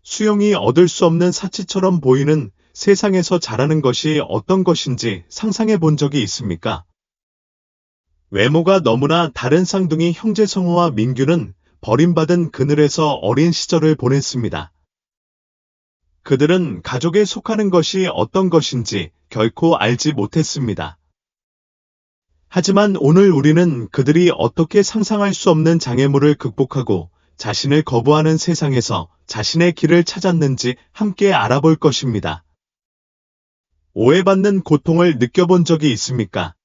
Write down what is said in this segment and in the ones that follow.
수용이 얻을 수 없는 사치처럼 보이는 세상에서 자라는 것이 어떤 것인지 상상해 본 적이 있습니까? 외모가 너무나 다른 쌍둥이 형제 성호와 민규는 버림받은 그늘에서 어린 시절을 보냈습니다. 그들은 가족에 속하는 것이 어떤 것인지 결코 알지 못했습니다. 하지만 오늘 우리는 그들이 어떻게 상상할 수 없는 장애물을 극복하고 자신을 거부하는 세상에서 자신의 길을 찾았는지 함께 알아볼 것입니다. 오해받는 고통을 느껴본 적이 있습니까?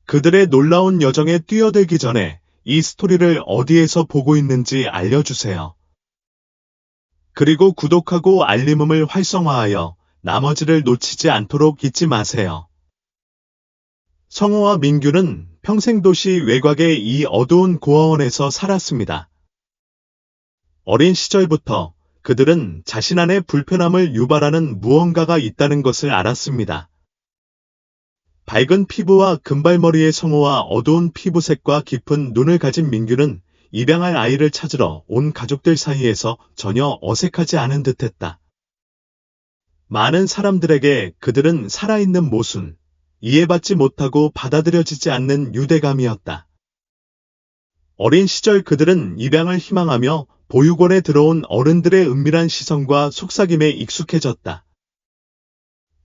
그들의 놀라운 여정에 뛰어들기 전에 이 스토리를 어디에서 보고 있는지 알려주세요. 그리고 구독하고 알림음을 활성화하여 나머지를 놓치지 않도록 잊지 마세요. 성호와 민규는 평생 도시 외곽의 이 어두운 고아원에서 살았습니다. 어린 시절부터 그들은 자신 안에 불편함을 유발하는 무언가가 있다는 것을 알았습니다. 밝은 피부와 금발머리의 성호와 어두운 피부색과 깊은 눈을 가진 민규는 입양할 아이를 찾으러 온 가족들 사이에서 전혀 어색하지 않은 듯했다. 많은 사람들에게 그들은 살아있는 모순, 이해받지 못하고 받아들여지지 않는 유대감이었다. 어린 시절 그들은 입양을 희망하며 보육원에 들어온 어른들의 은밀한 시선과 속삭임에 익숙해졌다.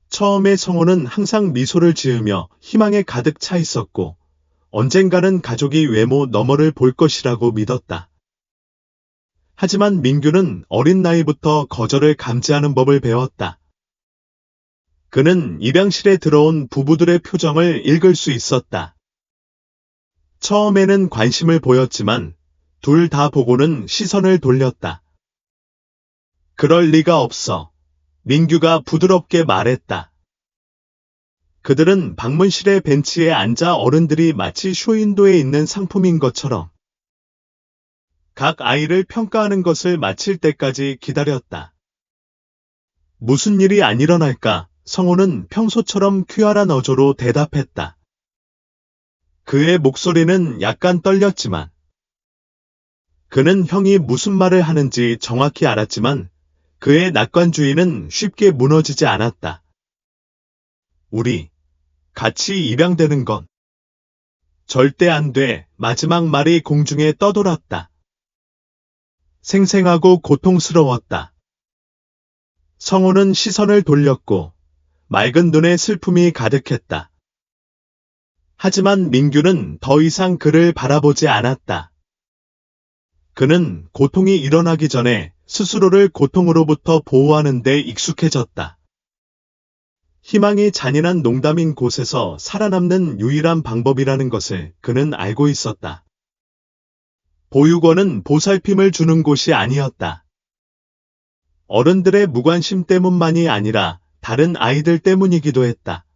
처음에 성호는 항상 미소를 지으며 희망에 가득 차 있었고 언젠가는 가족이 외모 너머를 볼 것이라고 믿었다. 하지만 민규는 어린 나이부터 거절을 감지하는 법을 배웠다. 그는 입양실에 들어온 부부들의 표정을 읽을 수 있었다. 처음에는 관심을 보였지만 둘 다 보고는 시선을 돌렸다. 그럴 리가 없어. 민규가 부드럽게 말했다. 그들은 방문실의 벤치에 앉아 어른들이 마치 쇼윈도에 있는 상품인 것처럼 각 아이를 평가하는 것을 마칠 때까지 기다렸다. 무슨 일이 안 일어날까? 성호는 평소처럼 퀴어한 어조로 대답했다. 그의 목소리는 약간 떨렸지만 그는 형이 무슨 말을 하는지 정확히 알았지만 그의 낙관주의는 쉽게 무너지지 않았다. 우리 같이 입양되는 건 절대 안 돼. 마지막 말이 공중에 떠돌았다. 생생하고 고통스러웠다. 성호는 시선을 돌렸고 맑은 눈에 슬픔이 가득했다. 하지만 민규는 더 이상 그를 바라보지 않았다. 그는 고통이 일어나기 전에 스스로를 고통으로부터 보호하는 데 익숙해졌다. 희망이 잔인한 농담인 곳에서 살아남는 유일한 방법이라는 것을 그는 알고 있었다. 보육원은 보살핌을 주는 곳이 아니었다. 어른들의 무관심 때문만이 아니라 다른 아이들 때문이기도 했다.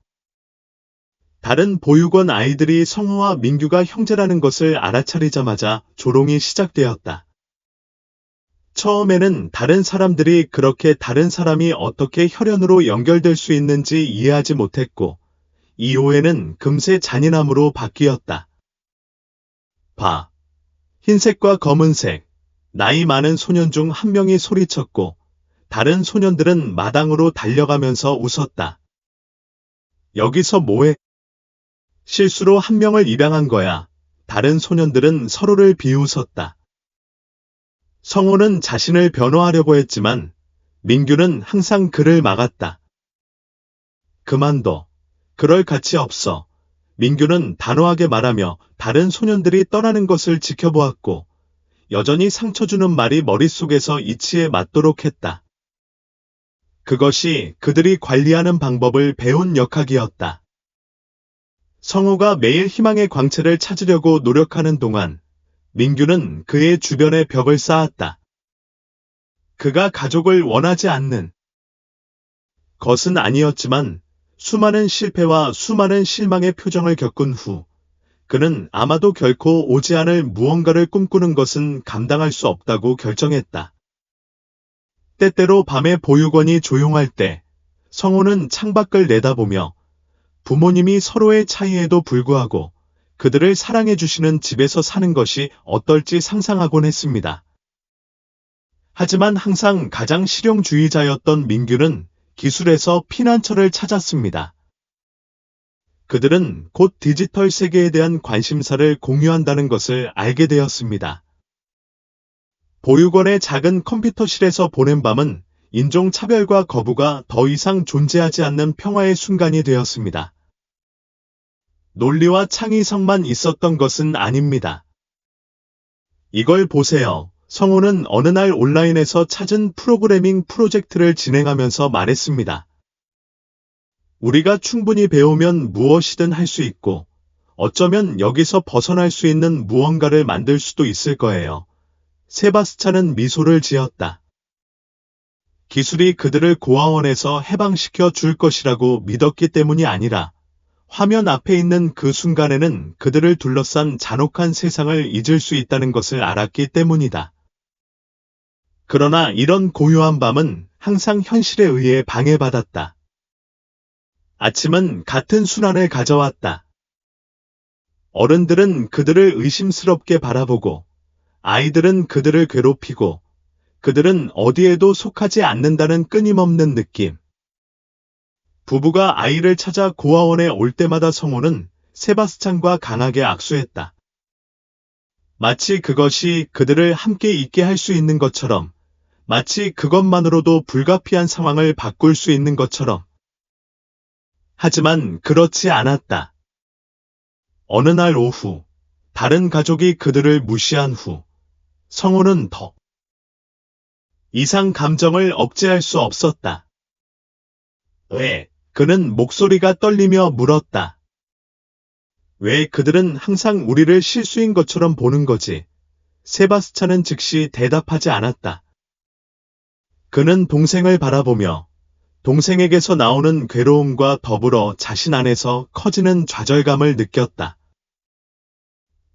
다른 보육원 아이들이 성호와 민규가 형제라는 것을 알아차리자마자 조롱이 시작되었다. 처음에는 다른 사람들이 그렇게 다른 사람이 어떻게 혈연으로 연결될 수 있는지 이해하지 못했고, 이 오해는 금세 잔인함으로 바뀌었다. 봐. 흰색과 검은색, 나이 많은 소년 중 한 명이 소리쳤고, 다른 소년들은 마당으로 달려가면서 웃었다. 여기서 뭐해? 실수로 한 명을 입양한 거야. 다른 소년들은 서로를 비웃었다. 성호는 자신을 변호하려고 했지만 민규는 항상 그를 막았다. 그만둬. 그럴 가치 없어. 민규는 단호하게 말하며 다른 소년들이 떠나는 것을 지켜보았고 여전히 상처 주는 말이 머릿속에서 이치에 맞도록 했다. 그것이 그들이 관리하는 방법을 배운 역학이었다. 성호가 매일 희망의 광채를 찾으려고 노력하는 동안 민규는 그의 주변에 벽을 쌓았다. 그가 가족을 원하지 않는 것은 아니었지만 수많은 실패와 수많은 실망의 표정을 겪은 후 그는 아마도 결코 오지 않을 무언가를 꿈꾸는 것은 감당할 수 없다고 결정했다. 때때로 밤에 보육원이 조용할 때 성호는 창밖을 내다보며 부모님이 서로의 차이에도 불구하고 그들을 사랑해 주시는 집에서 사는 것이 어떨지 상상하곤 했습니다. 하지만 항상 가장 실용주의자였던 민규는 기술에서 피난처를 찾았습니다. 그들은 곧 디지털 세계에 대한 관심사를 공유한다는 것을 알게 되었습니다. 보육원의 작은 컴퓨터실에서 보낸 밤은 인종차별과 거부가 더 이상 존재하지 않는 평화의 순간이 되었습니다. 논리와 창의성만 있었던 것은 아닙니다. 이걸 보세요. 성우는 어느 날 온라인에서 찾은 프로그래밍 프로젝트를 진행하면서 말했습니다. 우리가 충분히 배우면 무엇이든 할 수 있고, 어쩌면 여기서 벗어날 수 있는 무언가를 만들 수도 있을 거예요. 세바스찬은 미소를 지었다. 기술이 그들을 고아원에서 해방시켜 줄 것이라고 믿었기 때문이 아니라, 화면 앞에 있는 그 순간에는 그들을 둘러싼 잔혹한 세상을 잊을 수 있다는 것을 알았기 때문이다. 그러나 이런 고요한 밤은 항상 현실에 의해 방해받았다. 아침은 같은 순환을 가져왔다. 어른들은 그들을 의심스럽게 바라보고, 아이들은 그들을 괴롭히고, 그들은 어디에도 속하지 않는다는 끊임없는 느낌. 부부가 아이를 찾아 고아원에 올 때마다 성우는 세바스찬과 강하게 악수했다. 마치 그것이 그들을 함께 있게 할 수 있는 것처럼, 마치 그것만으로도 불가피한 상황을 바꿀 수 있는 것처럼. 하지만 그렇지 않았다. 어느 날 오후, 다른 가족이 그들을 무시한 후, 성우는 더 이상 감정을 억제할 수 없었다. 왜? 그는 목소리가 떨리며 물었다. 왜 그들은 항상 우리를 실수인 것처럼 보는 거지? 세바스찬은 즉시 대답하지 않았다. 그는 동생을 바라보며 동생에게서 나오는 괴로움과 더불어 자신 안에서 커지는 좌절감을 느꼈다.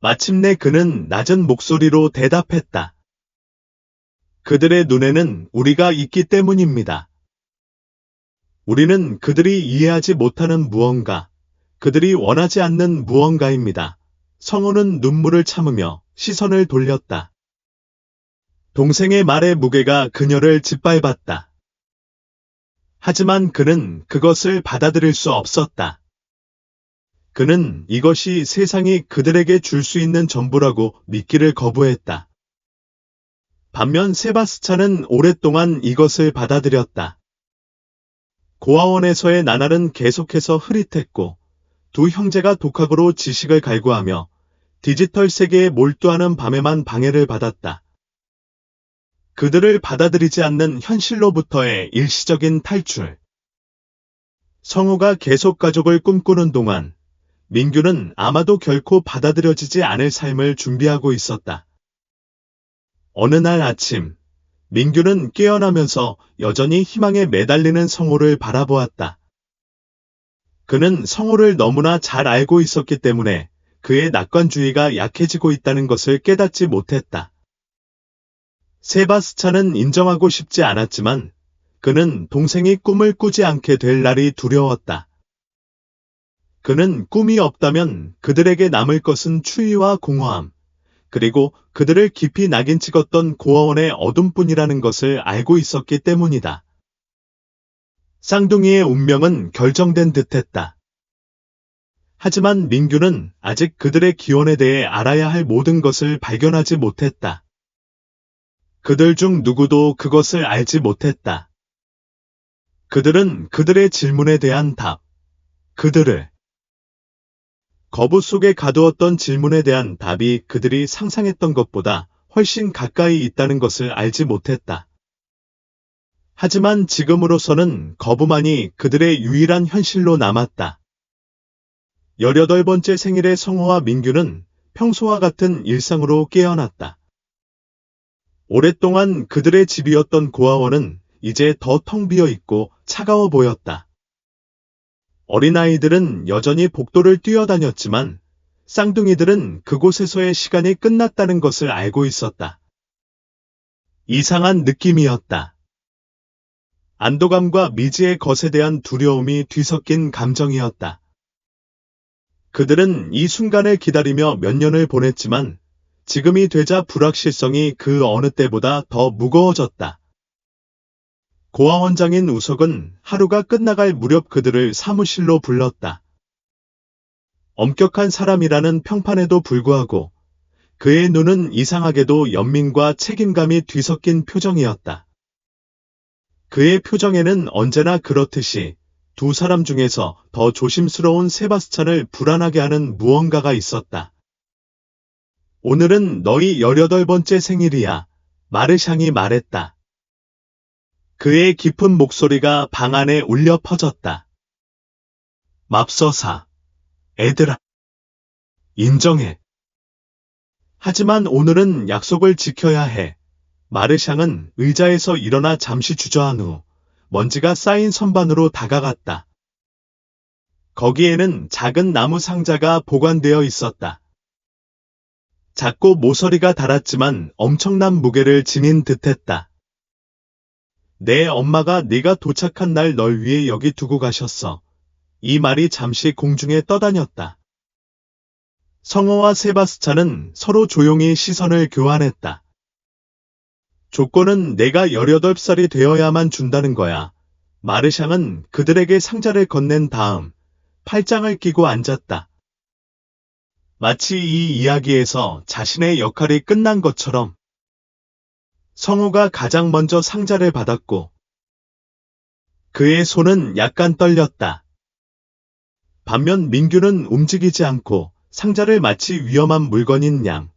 마침내 그는 낮은 목소리로 대답했다. 그들의 눈에는 우리가 있기 때문입니다. 우리는 그들이 이해하지 못하는 무언가, 그들이 원하지 않는 무언가입니다. 성우는 눈물을 참으며 시선을 돌렸다. 동생의 말의 무게가 그녀를 짓밟았다. 하지만 그는 그것을 받아들일 수 없었다. 그는 이것이 세상이 그들에게 줄 수 있는 전부라고 믿기를 거부했다. 반면 세바스찬은 오랫동안 이것을 받아들였다. 고아원에서의 나날은 계속해서 흐릿했고, 두 형제가 독학으로 지식을 갈구하며 디지털 세계에 몰두하는 밤에만 방해를 받았다. 그들을 받아들이지 않는 현실로부터의 일시적인 탈출. 성우가 계속 가족을 꿈꾸는 동안 민규는 아마도 결코 받아들여지지 않을 삶을 준비하고 있었다. 어느 날 아침, 민규는 깨어나면서 여전히 희망에 매달리는 성우를 바라보았다. 그는 성우를 너무나 잘 알고 있었기 때문에 그의 낙관주의가 약해지고 있다는 것을 깨닫지 못했다. 세바스찬은 인정하고 싶지 않았지만 그는 동생이 꿈을 꾸지 않게 될 날이 두려웠다. 그는 꿈이 없다면 그들에게 남을 것은 추위와 공허함, 그리고 그들을 깊이 낙인 찍었던 고아원의 어둠뿐이라는 것을 알고 있었기 때문이다. 쌍둥이의 운명은 결정된 듯했다. 하지만 민규는 아직 그들의 기원에 대해 알아야 할 모든 것을 발견하지 못했다. 그들 중 누구도 그것을 알지 못했다. 그들은 그들의 질문에 대한 답, 그들을 거부 속에 가두었던 질문에 대한 답이 그들이 상상했던 것보다 훨씬 가까이 있다는 것을 알지 못했다. 하지만 지금으로서는 거부만이 그들의 유일한 현실로 남았다. 18번째 생일의 성우와 민규는 평소와 같은 일상으로 깨어났다. 오랫동안 그들의 집이었던 고아원은 이제 더 텅 비어 있고 차가워 보였다. 어린아이들은 여전히 복도를 뛰어다녔지만 쌍둥이들은 그곳에서의 시간이 끝났다는 것을 알고 있었다. 이상한 느낌이었다. 안도감과 미지의 것에 대한 두려움이 뒤섞인 감정이었다. 그들은 이 순간을 기다리며 몇 년을 보냈지만 지금이 되자 불확실성이 그 어느 때보다 더 무거워졌다. 고아원장인 우석은 하루가 끝나갈 무렵 그들을 사무실로 불렀다. 엄격한 사람이라는 평판에도 불구하고 그의 눈은 이상하게도 연민과 책임감이 뒤섞인 표정이었다. 그의 표정에는 언제나 그렇듯이 두 사람 중에서 더 조심스러운 세바스찬을 불안하게 하는 무언가가 있었다. 오늘은 너희 18번째 생일이야, 마르샹이 말했다. 그의 깊은 목소리가 방 안에 울려 퍼졌다. 맙소사, 애들아. 인정해. 하지만 오늘은 약속을 지켜야 해. 마르샹은 의자에서 일어나 잠시 주저한 후 먼지가 쌓인 선반으로 다가갔다. 거기에는 작은 나무 상자가 보관되어 있었다. 작고 모서리가 달았지만 엄청난 무게를 지닌 듯했다. 내 엄마가 네가 도착한 날 널 위해 여기 두고 가셨어. 이 말이 잠시 공중에 떠다녔다. 성호와 세바스찬은 서로 조용히 시선을 교환했다. 조건은 내가 18살이 되어야만 준다는 거야. 마르샹은 그들에게 상자를 건넨 다음 팔짱을 끼고 앉았다. 마치 이 이야기에서 자신의 역할이 끝난 것처럼. 성호가 가장 먼저 상자를 받았고 그의 손은 약간 떨렸다. 반면 민규는 움직이지 않고 상자를 마치 위험한 물건인 양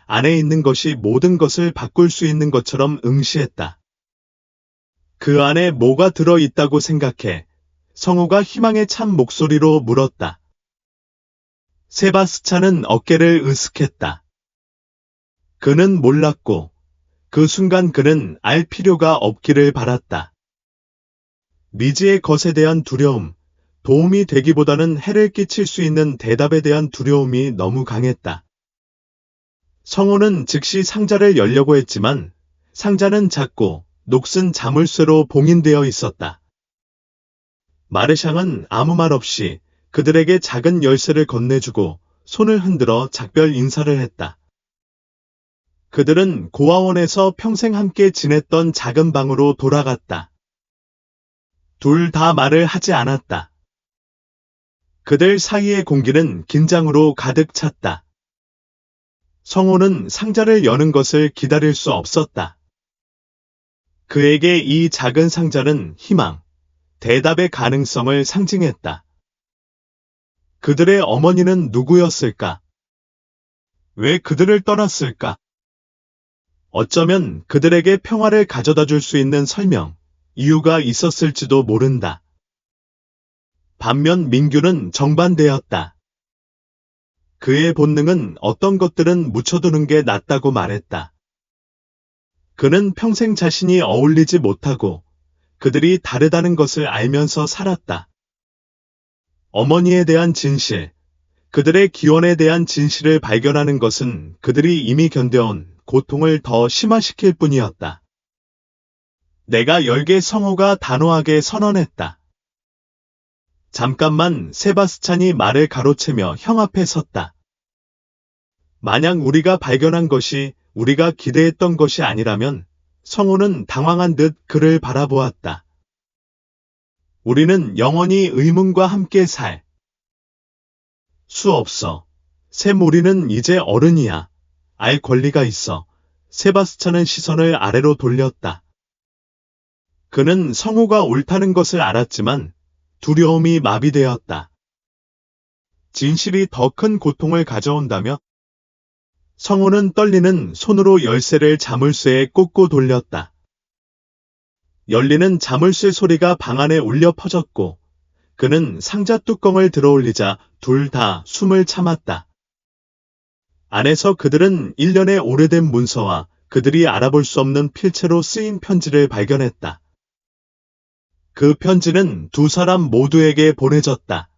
안에 있는 것이 모든 것을 바꿀 수 있는 것처럼 응시했다. 그 안에 뭐가 들어있다고 생각해? 성호가 희망에 찬 목소리로 물었다. 세바스찬은 어깨를 으쓱했다. 그는 몰랐고 그 순간 그는 알 필요가 없기를 바랐다. 리즈의 것에 대한 두려움, 도움이 되기보다는 해를 끼칠 수 있는 대답에 대한 두려움이 너무 강했다. 성호는 즉시 상자를 열려고 했지만 상자는 작고 녹슨 자물쇠로 봉인되어 있었다. 마르샹은 아무 말 없이 그들에게 작은 열쇠를 건네주고 손을 흔들어 작별 인사를 했다. 그들은 고아원에서 평생 함께 지냈던 작은 방으로 돌아갔다. 둘 다 말을 하지 않았다. 그들 사이의 공기는 긴장으로 가득 찼다. 성호는 상자를 여는 것을 기다릴 수 없었다. 그에게 이 작은 상자는 희망, 대답의 가능성을 상징했다. 그들의 어머니는 누구였을까? 왜 그들을 떠났을까? 어쩌면 그들에게 평화를 가져다 줄 수 있는 설명, 이유가 있었을지도 모른다. 반면 민규는 정반대였다. 그의 본능은 어떤 것들은 묻혀두는 게 낫다고 말했다. 그는 평생 자신이 어울리지 못하고 그들이 다르다는 것을 알면서 살았다. 어머니에 대한 진실, 그들의 기원에 대한 진실을 발견하는 것은 그들이 이미 견뎌온 고통을 더 심화시킬 뿐이었다. 내가 열개 성호가 단호하게 선언했다. 잠깐만 세바스찬이 말을 가로채며 형 앞에 섰다. 만약 우리가 발견한 것이 우리가 기대했던 것이 아니라면 성호는 당황한 듯 그를 바라보았다. 우리는 영원히 의문과 함께 살 수 없어. 샘 우리는 이제 어른이야. 알 권리가 있어. 세바스찬은 시선을 아래로 돌렸다. 그는 성호가 옳다는 것을 알았지만 두려움이 마비되었다. 진실이 더 큰 고통을 가져온다며? 성호는 떨리는 손으로 열쇠를 자물쇠에 꽂고 돌렸다. 열리는 자물쇠 소리가 방 안에 울려 퍼졌고 그는 상자 뚜껑을 들어올리자 둘 다 숨을 참았다. 안에서 그들은 1년의 오래된 문서와 그들이 알아볼 수 없는 필체로 쓰인 편지를 발견했다. 그 편지는 두 사람 모두에게 보내졌다.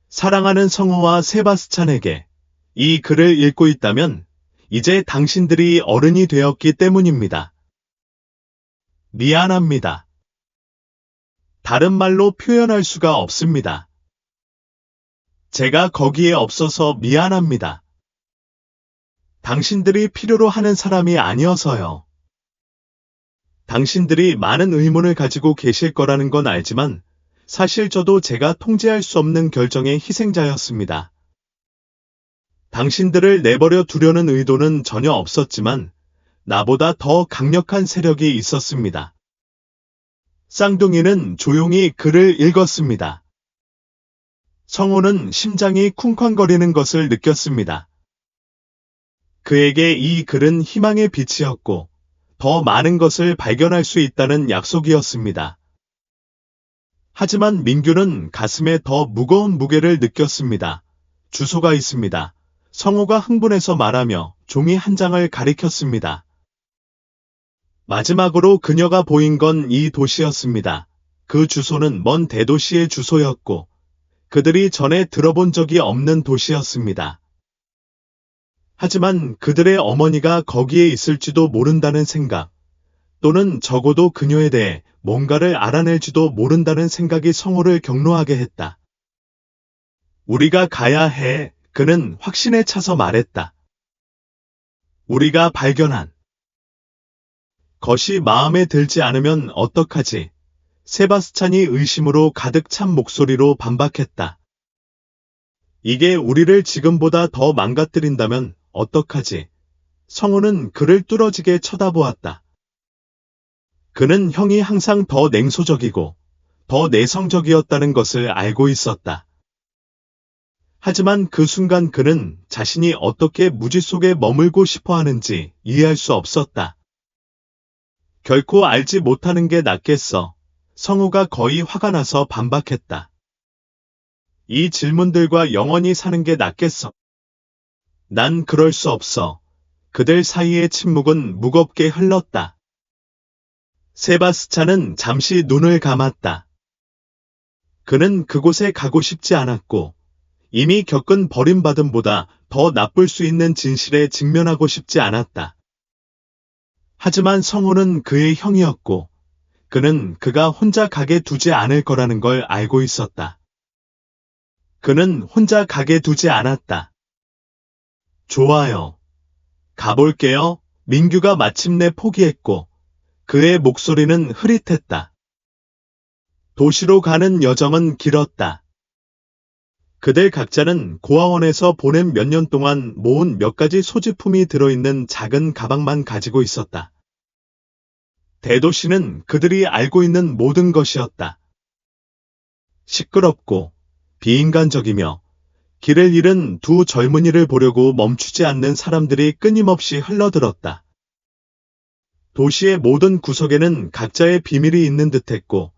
사랑하는 성호와 세바스찬에게 이 글을 읽고 있다면 이제 당신들이 어른이 되었기 때문입니다. 미안합니다. 다른 말로 표현할 수가 없습니다. 제가 거기에 없어서 미안합니다. 당신들이 필요로 하는 사람이 아니어서요. 당신들이 많은 의문을 가지고 계실 거라는 건 알지만 사실 저도 제가 통제할 수 없는 결정의 희생자였습니다. 당신들을 내버려 두려는 의도는 전혀 없었지만 나보다 더 강력한 세력이 있었습니다. 쌍둥이는 조용히 글을 읽었습니다. 성호는 심장이 쿵쾅거리는 것을 느꼈습니다. 그에게 이 글은 희망의 빛이었고 더 많은 것을 발견할 수 있다는 약속이었습니다. 하지만 민규는 가슴에 더 무거운 무게를 느꼈습니다. 주소가 있습니다. 성호가 흥분해서 말하며 종이 한 장을 가리켰습니다. 마지막으로 그녀가 보인 건 이 도시였습니다. 그 주소는 먼 대도시의 주소였고 그들이 전에 들어본 적이 없는 도시였습니다. 하지만 그들의 어머니가 거기에 있을지도 모른다는 생각, 또는 적어도 그녀에 대해 뭔가를 알아낼지도 모른다는 생각이 성호를 격노하게 했다. 우리가 가야 해. 그는 확신에 차서 말했다. 우리가 발견한 것이 마음에 들지 않으면 어떡하지? 세바스찬이 의심으로 가득 찬 목소리로 반박했다. 이게 우리를 지금보다 더 망가뜨린다면 어떡하지? 성우는 그를 뚫어지게 쳐다보았다. 그는 형이 항상 더 냉소적이고 더 내성적이었다는 것을 알고 있었다. 하지만 그 순간 그는 자신이 어떻게 무지 속에 머물고 싶어 하는지 이해할 수 없었다. 결코 알지 못하는 게 낫겠어. 성우가 거의 화가 나서 반박했다. 이 질문들과 영원히 사는 게 낫겠어. 난 그럴 수 없어. 그들 사이의 침묵은 무겁게 흘렀다. 세바스찬은 잠시 눈을 감았다. 그는 그곳에 가고 싶지 않았고 이미 겪은 버림받음보다 더 나쁠 수 있는 진실에 직면하고 싶지 않았다. 하지만 성우는 그의 형이었고 그는 그가 혼자 가게 두지 않을 거라는 걸 알고 있었다. 그는 혼자 가게 두지 않았다. 좋아요. 가볼게요. 민규가 마침내 포기했고 그의 목소리는 흐릿했다. 도시로 가는 여정은 길었다. 그들 각자는 고아원에서 보낸 몇 년 동안 모은 몇 가지 소지품이 들어있는 작은 가방만 가지고 있었다. 대도시는 그들이 알고 있는 모든 것이었다. 시끄럽고 비인간적이며 길을 잃은 두 젊은이를 보려고 멈추지 않는 사람들이 끊임없이 흘러들었다. 도시의 모든 구석에는 각자의 비밀이 있는 듯했고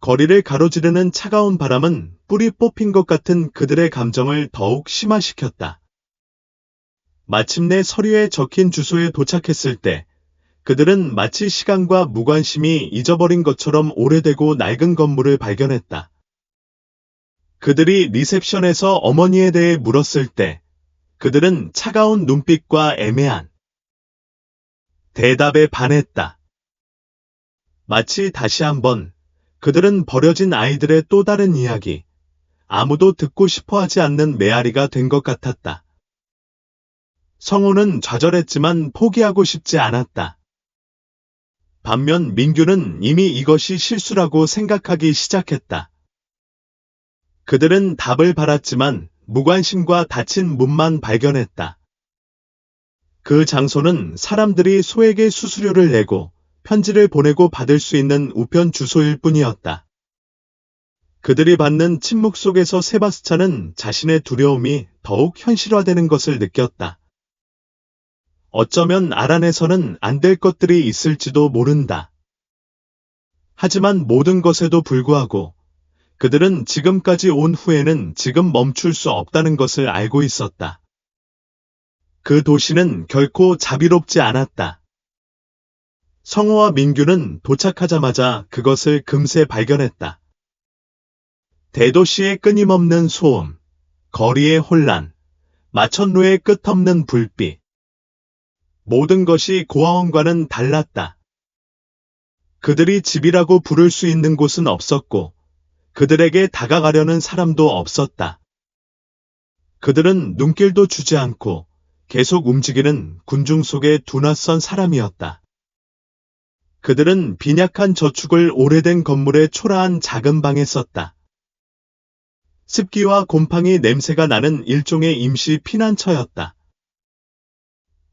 거리를 가로지르는 차가운 바람은 뿌리 뽑힌 것 같은 그들의 감정을 더욱 심화시켰다. 마침내 서류에 적힌 주소에 도착했을 때 그들은 마치 시간과 무관심이 잊어버린 것처럼 오래되고 낡은 건물을 발견했다. 그들이 리셉션에서 어머니에 대해 물었을 때 그들은 차가운 눈빛과 애매한 대답에 반했다. 마치 다시 한번 그들은 버려진 아이들의 또 다른 이야기, 아무도 듣고 싶어 하지 않는 메아리가 된 것 같았다. 성우는 좌절했지만 포기하고 싶지 않았다. 반면 민규는 이미 이것이 실수라고 생각하기 시작했다. 그들은 답을 바랐지만 무관심과 닫힌 문만 발견했다. 그 장소는 사람들이 소에게 수수료를 내고 편지를 보내고 받을 수 있는 우편 주소일 뿐이었다. 그들이 받는 침묵 속에서 세바스찬은 자신의 두려움이 더욱 현실화되는 것을 느꼈다. 어쩌면 알아내서는 안 될 것들이 있을지도 모른다. 하지만 모든 것에도 불구하고 그들은 지금까지 온 후에는 지금 멈출 수 없다는 것을 알고 있었다. 그 도시는 결코 자비롭지 않았다. 성호와 민규는 도착하자마자 그것을 금세 발견했다. 대도시의 끊임없는 소음, 거리의 혼란, 마천루의 끝없는 불빛. 모든 것이 고아원과는 달랐다. 그들이 집이라고 부를 수 있는 곳은 없었고 그들에게 다가가려는 사람도 없었다. 그들은 눈길도 주지 않고 계속 움직이는 군중 속의 두 낯선 사람이었다. 그들은 빈약한 저축을 오래된 건물의 초라한 작은 방에 썼다. 습기와 곰팡이 냄새가 나는 일종의 임시 피난처였다.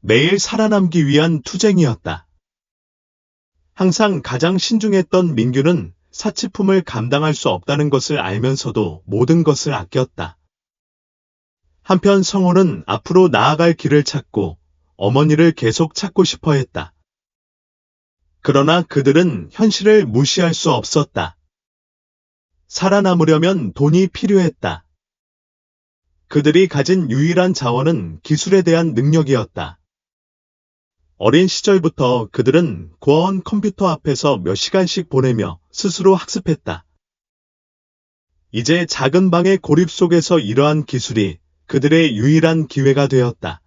매일 살아남기 위한 투쟁이었다. 항상 가장 신중했던 민규는 사치품을 감당할 수 없다는 것을 알면서도 모든 것을 아꼈다. 한편 성호는 앞으로 나아갈 길을 찾고 어머니를 계속 찾고 싶어 했다. 그러나 그들은 현실을 무시할 수 없었다. 살아남으려면 돈이 필요했다. 그들이 가진 유일한 자원은 기술에 대한 능력이었다. 어린 시절부터 그들은 고아원 컴퓨터 앞에서 몇 시간씩 보내며 스스로 학습했다. 이제 작은 방의 고립 속에서 이러한 기술이 그들의 유일한 기회가 되었다.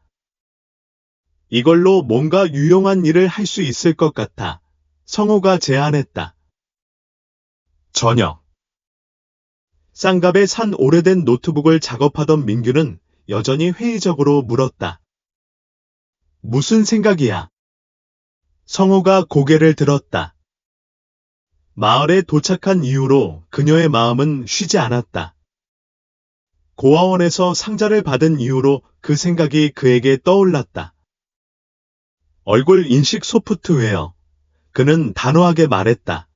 이걸로 뭔가 유용한 일을 할 수 있을 것 같아 성호가 제안했다. 저녁. 쌍갑에 산 오래된 노트북을 작업하던 민규는 여전히 회의적으로 물었다. 무슨 생각이야? 성호가 고개를 들었다. 마을에 도착한 이후로 그녀의 마음은 쉬지 않았다. 고아원에서 상자를 받은 이후로 그 생각이 그에게 떠올랐다. 얼굴 인식 소프트웨어. 그는 단호하게 말했다.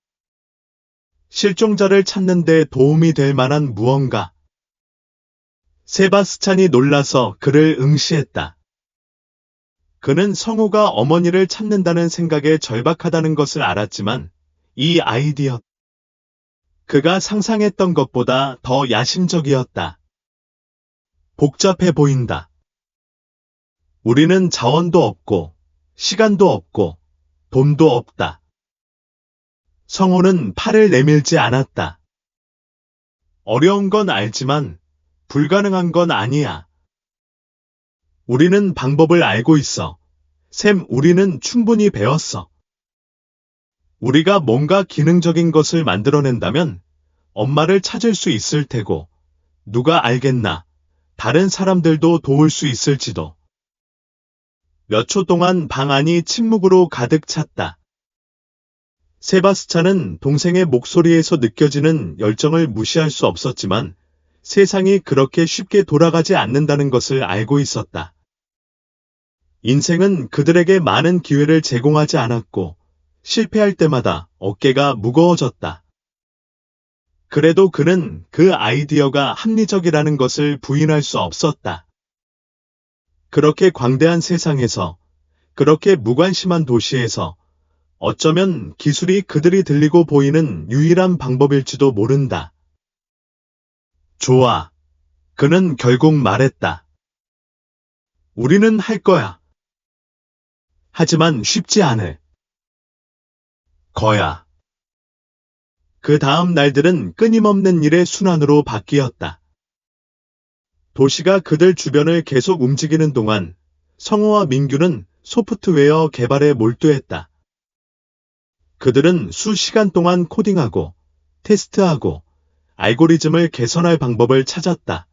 실종자를 찾는 데 도움이 될 만한 무언가. 세바스찬이 놀라서 그를 응시했다. 그는 성우가 어머니를 찾는다는 생각에 절박하다는 것을 알았지만 이 아이디어. 그가 상상했던 것보다 더 야심적이었다. 복잡해 보인다. 우리는 자원도 없고 시간도 없고 돈도 없다. 성호는 팔을 내밀지 않았다. 어려운 건 알지만 불가능한 건 아니야. 우리는 방법을 알고 있어. 샘, 우리는 충분히 배웠어. 우리가 뭔가 기능적인 것을 만들어낸다면 엄마를 찾을 수 있을 테고, 누가 알겠나, 다른 사람들도 도울 수 있을지도. 몇 초 동안 방 안이 침묵으로 가득 찼다. 세바스찬은 동생의 목소리에서 느껴지는 열정을 무시할 수 없었지만 세상이 그렇게 쉽게 돌아가지 않는다는 것을 알고 있었다. 인생은 그들에게 많은 기회를 제공하지 않았고 실패할 때마다 어깨가 무거워졌다. 그래도 그는 그 아이디어가 합리적이라는 것을 부인할 수 없었다. 그렇게 광대한 세상에서, 그렇게 무관심한 도시에서 어쩌면 기술이 그들이 들리고 보이는 유일한 방법일지도 모른다. 좋아. 그는 결국 말했다. 우리는 할 거야. 하지만 쉽지 않을 거야. 그 다음 날들은 끊임없는 일의 순환으로 바뀌었다. 도시가 그들 주변을 계속 움직이는 동안 성호와 민규는 소프트웨어 개발에 몰두했다. 그들은 수시간 동안 코딩하고 테스트하고 알고리즘을 개선할 방법을 찾았다.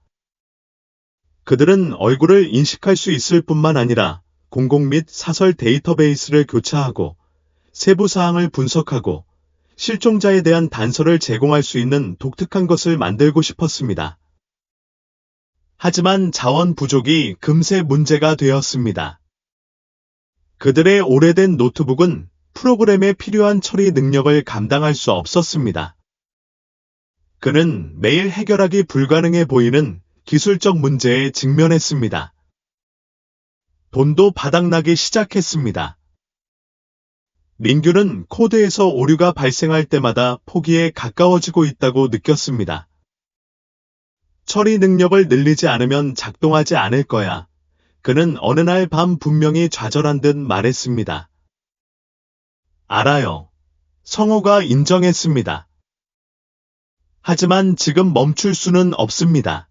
그들은 얼굴을 인식할 수 있을 뿐만 아니라 공공 및 사설 데이터베이스를 교차하고 세부 사항을 분석하고 실종자에 대한 단서를 제공할 수 있는 독특한 것을 만들고 싶었습니다. 하지만 자원 부족이 금세 문제가 되었습니다. 그들의 오래된 노트북은 프로그램에 필요한 처리 능력을 감당할 수 없었습니다. 그는 매일 해결하기 불가능해 보이는 기술적 문제에 직면했습니다. 돈도 바닥나기 시작했습니다. 민규는 코드에서 오류가 발생할 때마다 포기에 가까워지고 있다고 느꼈습니다. 처리 능력을 늘리지 않으면 작동하지 않을 거야. 그는 어느 날 밤 분명히 좌절한 듯 말했습니다. 알아요. 성호가 인정했습니다. 하지만 지금 멈출 수는 없습니다.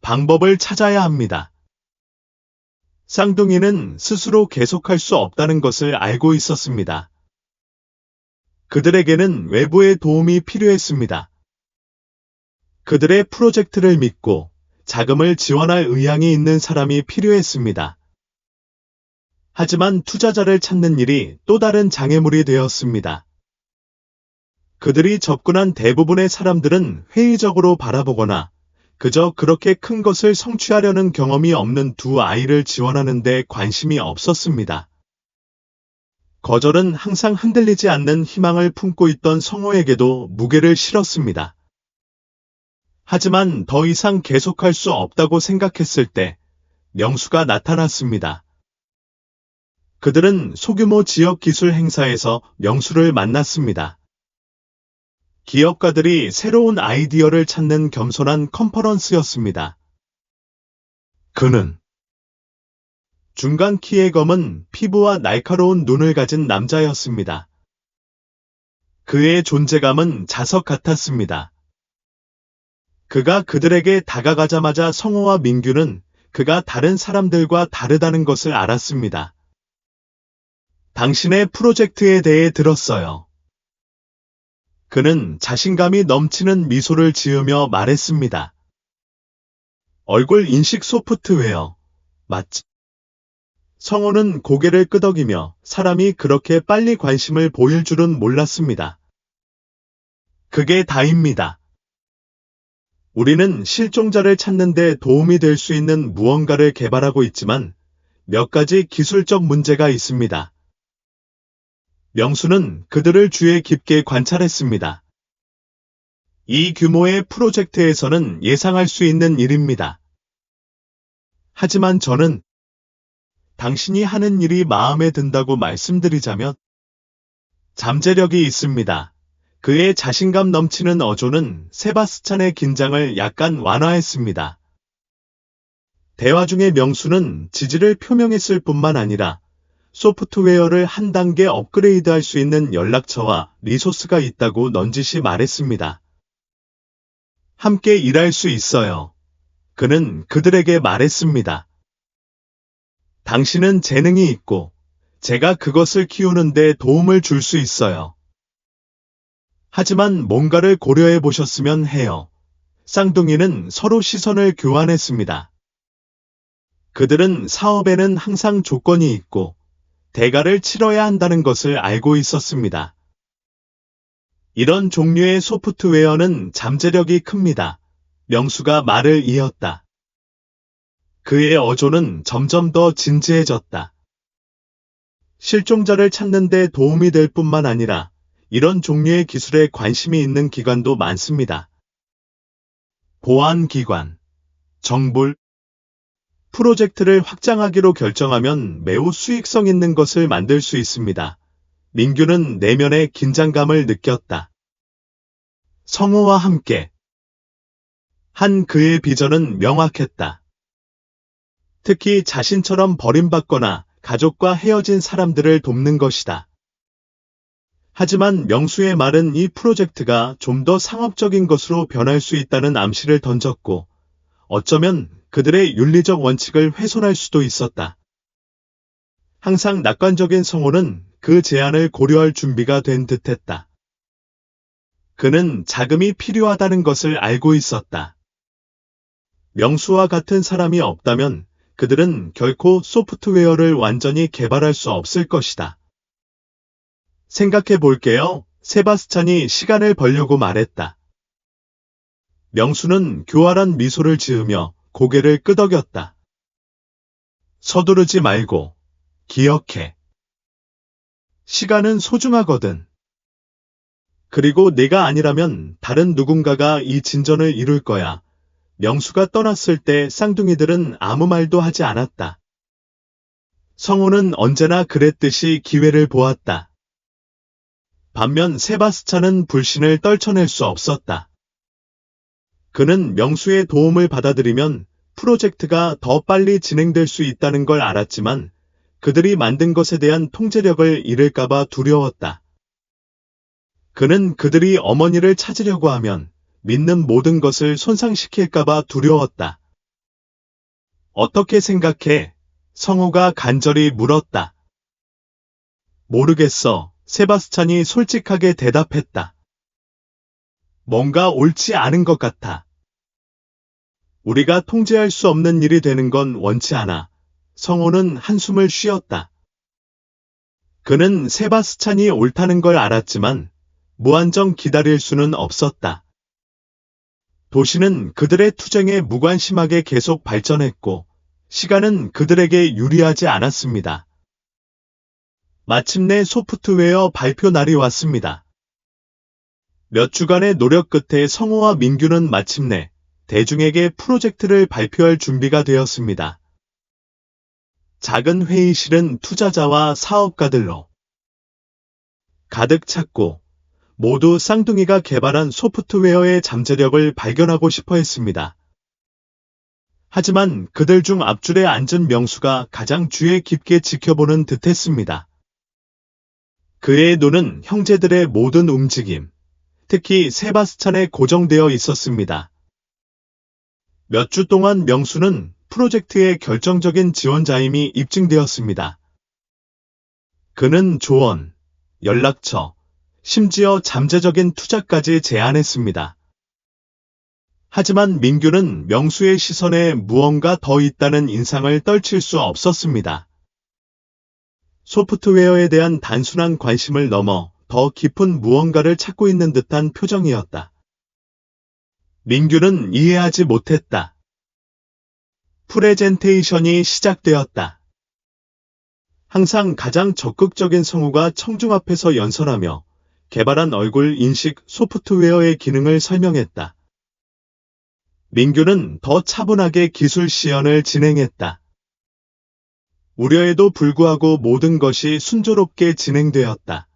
방법을 찾아야 합니다. 쌍둥이는 스스로 계속할 수 없다는 것을 알고 있었습니다. 그들에게는 외부의 도움이 필요했습니다. 그들의 프로젝트를 믿고 자금을 지원할 의향이 있는 사람이 필요했습니다. 하지만 투자자를 찾는 일이 또 다른 장애물이 되었습니다. 그들이 접근한 대부분의 사람들은 회의적으로 바라보거나 그저 그렇게 큰 것을 성취하려는 경험이 없는 두 아이를 지원하는 데 관심이 없었습니다. 거절은 항상 흔들리지 않는 희망을 품고 있던 성호에게도 무게를 실었습니다. 하지만 더 이상 계속할 수 없다고 생각했을 때 명수가 나타났습니다. 그들은 소규모 지역 기술 행사에서 명수를 만났습니다. 기업가들이 새로운 아이디어를 찾는 겸손한 컨퍼런스였습니다. 그는 중간 키의 검은 피부와 날카로운 눈을 가진 남자였습니다. 그의 존재감은 자석 같았습니다. 그가 그들에게 다가가자마자 성호와 민규는 그가 다른 사람들과 다르다는 것을 알았습니다. 당신의 프로젝트에 대해 들었어요. 그는 자신감이 넘치는 미소를 지으며 말했습니다. 얼굴 인식 소프트웨어, 맞지? 성호는 고개를 끄덕이며 사람이 그렇게 빨리 관심을 보일 줄은 몰랐습니다. 그게 다입니다. 우리는 실종자를 찾는 데 도움이 될 수 있는 무언가를 개발하고 있지만 몇 가지 기술적 문제가 있습니다. 명수는 그들을 주의 깊게 관찰했습니다. 이 규모의 프로젝트에서는 예상할 수 있는 일입니다. 하지만 저는 당신이 하는 일이 마음에 든다고 말씀드리자면 잠재력이 있습니다. 그의 자신감 넘치는 어조는 세바스찬의 긴장을 약간 완화했습니다. 대화 중에 명수는 지지를 표명했을 뿐만 아니라 소프트웨어를 한 단계 업그레이드할 수 있는 연락처와 리소스가 있다고 넌지시 말했습니다. 함께 일할 수 있어요. 그는 그들에게 말했습니다. 당신은 재능이 있고 제가 그것을 키우는 데 도움을 줄 수 있어요. 하지만 뭔가를 고려해 보셨으면 해요. 쌍둥이는 서로 시선을 교환했습니다. 그들은 사업에는 항상 조건이 있고 대가를 치러야 한다는 것을 알고 있었습니다. 이런 종류의 소프트웨어는 잠재력이 큽니다. 명수가 말을 이었다. 그의 어조는 점점 더 진지해졌다. 실종자를 찾는 데 도움이 될 뿐만 아니라 이런 종류의 기술에 관심이 있는 기관도 많습니다. 보안기관, 정부, 프로젝트를 확장하기로 결정하면 매우 수익성 있는 것을 만들 수 있습니다. 민규는 내면의 긴장감을 느꼈다. 성호와 함께 한 그의 비전은 명확했다. 특히 자신처럼 버림받거나 가족과 헤어진 사람들을 돕는 것이다. 하지만 명수의 말은 이 프로젝트가 좀 더 상업적인 것으로 변할 수 있다는 암시를 던졌고 어쩌면 그들의 윤리적 원칙을 훼손할 수도 있었다. 항상 낙관적인 성호는 그 제안을 고려할 준비가 된 듯했다. 그는 자금이 필요하다는 것을 알고 있었다. 명수와 같은 사람이 없다면 그들은 결코 소프트웨어를 완전히 개발할 수 없을 것이다. 생각해 볼게요. 세바스찬이 시간을 벌려고 말했다. 명수는 교활한 미소를 지으며 고개를 끄덕였다. 서두르지 말고 기억해. 시간은 소중하거든. 그리고 내가 아니라면 다른 누군가가 이 진전을 이룰 거야. 명수가 떠났을 때 쌍둥이들은 아무 말도 하지 않았다. 성호는 언제나 그랬듯이 기회를 보았다. 반면 세바스찬은 불신을 떨쳐낼 수 없었다. 그는 명수의 도움을 받아들이면 프로젝트가 더 빨리 진행될 수 있다는 걸 알았지만 그들이 만든 것에 대한 통제력을 잃을까봐 두려웠다. 그는 그들이 어머니를 찾으려고 하면 믿는 모든 것을 손상시킬까봐 두려웠다. 어떻게 생각해? 성호가 간절히 물었다. 모르겠어. 세바스찬이 솔직하게 대답했다. 뭔가 옳지 않은 것 같아. 우리가 통제할 수 없는 일이 되는 건 원치 않아. 성호는 한숨을 쉬었다. 그는 세바스찬이 옳다는 걸 알았지만 무한정 기다릴 수는 없었다. 도시는 그들의 투쟁에 무관심하게 계속 발전했고 시간은 그들에게 유리하지 않았습니다. 마침내 소프트웨어 발표 날이 왔습니다. 몇 주간의 노력 끝에 성호와 민규는 마침내 대중에게 프로젝트를 발표할 준비가 되었습니다. 작은 회의실은 투자자와 사업가들로 가득 찼고 모두 쌍둥이가 개발한 소프트웨어의 잠재력을 발견하고 싶어 했습니다. 하지만 그들 중 앞줄에 앉은 명수가 가장 주의 깊게 지켜보는 듯했습니다. 그의 눈은 형제들의 모든 움직임, 특히 세바스찬에 고정되어 있었습니다. 몇 주 동안 명수는 프로젝트의 결정적인 지원자임이 입증되었습니다. 그는 조언, 연락처, 심지어 잠재적인 투자까지 제안했습니다. 하지만 민규는 명수의 시선에 무언가 더 있다는 인상을 떨칠 수 없었습니다. 소프트웨어에 대한 단순한 관심을 넘어 더 깊은 무언가를 찾고 있는 듯한 표정이었다. 민규는 이해하지 못했다. 프레젠테이션이 시작되었다. 항상 가장 적극적인 성우가 청중 앞에서 연설하며 개발한 얼굴 인식 소프트웨어의 기능을 설명했다. 민규는 더 차분하게 기술 시연을 진행했다. 우려에도 불구하고 모든 것이 순조롭게 진행되었다.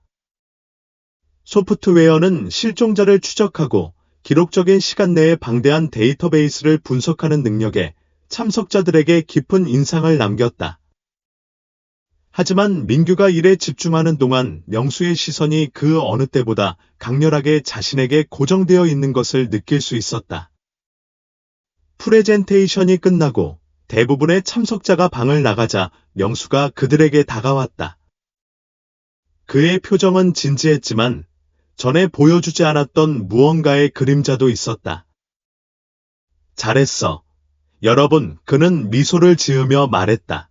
소프트웨어는 실종자를 추적하고 기록적인 시간 내에 방대한 데이터베이스를 분석하는 능력에 참석자들에게 깊은 인상을 남겼다. 하지만 민규가 일에 집중하는 동안 명수의 시선이 그 어느 때보다 강렬하게 자신에게 고정되어 있는 것을 느낄 수 있었다. 프레젠테이션이 끝나고 대부분의 참석자가 방을 나가자 명수가 그들에게 다가왔다. 그의 표정은 진지했지만 전에 보여주지 않았던 무언가의 그림자도 있었다. 잘했어. 여러분, 그는 미소를 지으며 말했다.